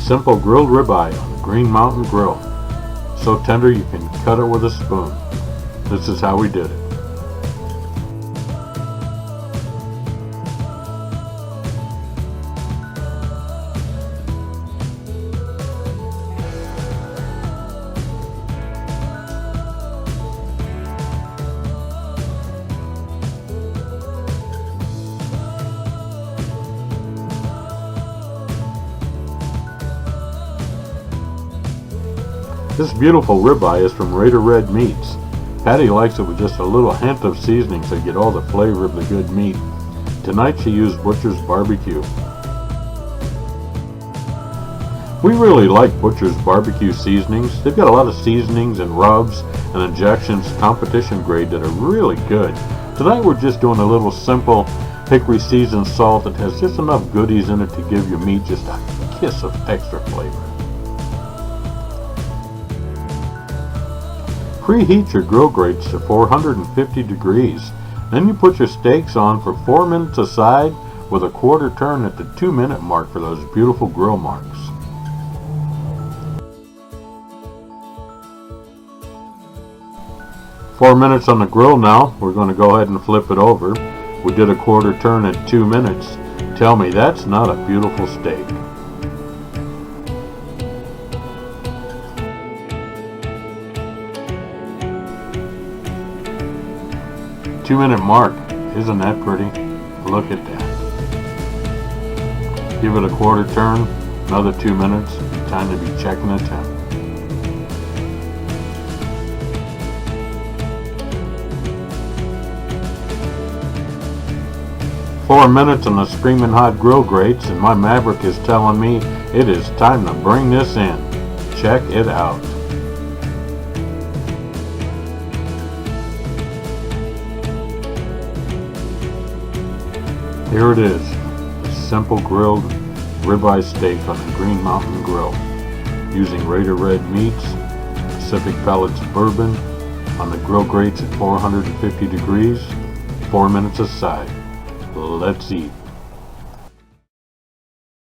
Simple grilled ribeye on the Green Mountain Grill. So tender you can cut it with a spoon. This is how we did it. This beautiful ribeye is from Raider Red Meats. Patti likes it with just a little hint of seasoning so you get all the flavor of the good meat. Tonight she used Butcher's Barbecue. We really like Butcher's Barbecue seasonings. They've got a lot of seasonings and rubs and injections competition grade that are really good. Tonight we're just doing a little simple hickory seasoned salt that has just enough goodies in it to give your meat just a kiss of extra flavor. Preheat your grill grates to 450 degrees. Then you put your steaks on for 4 minutes a side with a quarter turn at the 2-minute mark for those beautiful grill marks. Four minutes on the grill now. We're going to go ahead and flip it over. We did a quarter turn at 2 minutes. Tell me that's not a beautiful steak. Two-minute mark. Isn't that pretty? Look at that. Give it a quarter turn, another 2 minutes. Time to be checking the temp. Four minutes on the screaming hot grill grates, and my Maverick is telling me it is time to bring this in. Check it out. Here it is, a simple grilled ribeye steak on the Green Mountain Grill, using Raider Red Meats, Pacific Pellets bourbon, on the grill grates at 450 degrees, 4 minutes a side. Let's eat.